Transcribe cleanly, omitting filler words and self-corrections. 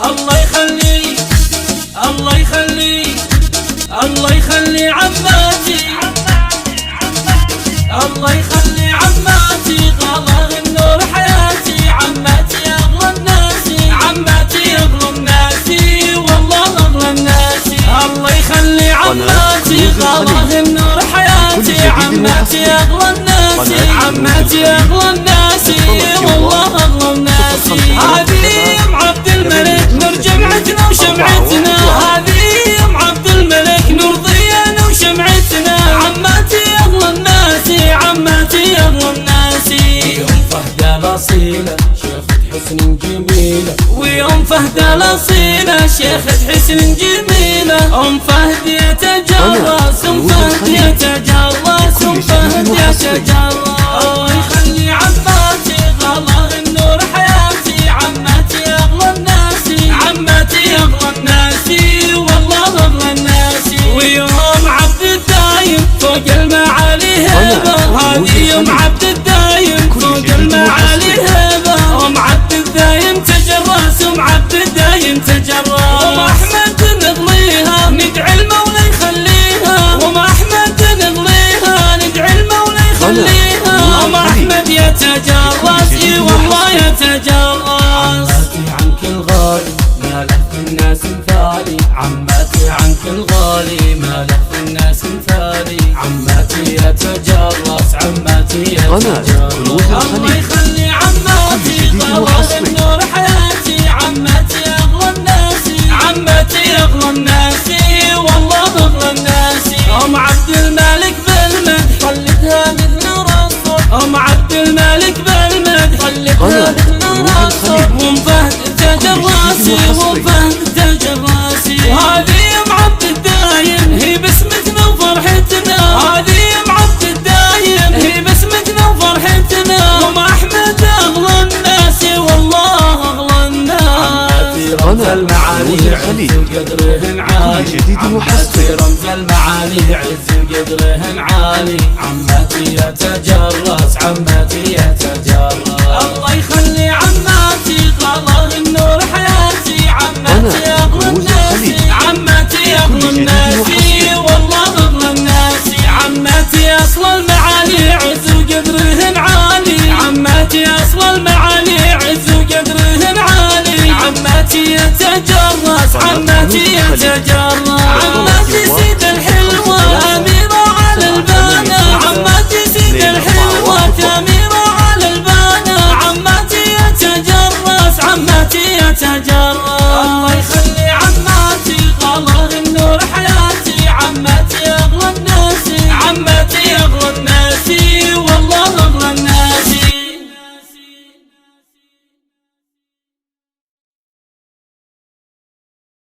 الله يخلي الله يخلي الله يخلي عماتي، الله يخلي عماتي، غلا النور حياتي، عماتي اغلى الناس، عماتي اغلى الناس، والله اغلى الناس. الله يخلي عماتي، غلا النور حياتي، عماتي اغلى الناس، عماتي اغلى الناس، والله اغلى الناس. هذه ام عبد الملك نور جمعتنا وشمعتنا، هذه ام عبد الملك نور ضيانا وشمعتنا، عماتي اغلى الناس، عماتي اغلى الناس. ويوم فهد الاصيله شيخة حسن جميله، ويوم فهد الاصيله شيخة حسن جميله، ام فهد يتجرس، ام فهد يتجرس، ام فهد يتجرس. الله يخلي عماتي، غلا النور حياتي، عماتي اغلى الناس، عماتي اغلى الناس، والله اغلى الناس. ويوم عبد الدايم فوق المعالي هبه، هذه يوم عبد الدايم فوق المعالي هبه، ام عبد الدايم تجرس، ام عبد الدايم تجرس. ام احمد نضليها ندعي المولى يخليها، ام احمد نضليها ندعي المولى يخليها، ام احمد يتجرس، اي والله يتجرس. عماتي عنك الغالي ما له في الناس مثالي، عماتي عنك الغالي ما له في الناس مثالي، عماتي يتجرس، عماتي يتجرس. الله يخلي عماتي، غلا النور حياتي، عماتي اغلى الناس، عماتي اغلى الناس، والله اغلى الناس. ام عبد الملك بالمدح خلتها مثل رصد، ام عبد الملك بالمدح خلتها مثل رصد، وام فهد تجراسي، وام فهد تجراسي. وهذه ام عبد الدايم هي بسمتنا وفرحتنا، هذه ام عبد الدايم هي بسمتنا وفرحتنا، وام احمد اغلى الناس، والله اغلى الناس. رمز المعالي عز وقدرهن عالي، عماتي رمز المعالي عز وقدرهن عالي، عماتي يتجرس، عماتي يتجرس. الله يخلي عماتي، غلا النور حياتي، عماتي اغلى الناس، عماتي اغلى الناس، والله اغلى الناس. عماتي اصل المعالي عز وقدرهن عالي، عماتي اصل المعالي عز وقدرهن عالي، عماتي يتجرس، عماتي يتجرس. عماتي سيد الحلوة أميرة على البانا، عماتي سيد الحلوة أميرة على البانا، عماتي يتجرس، عماتي يتجرس.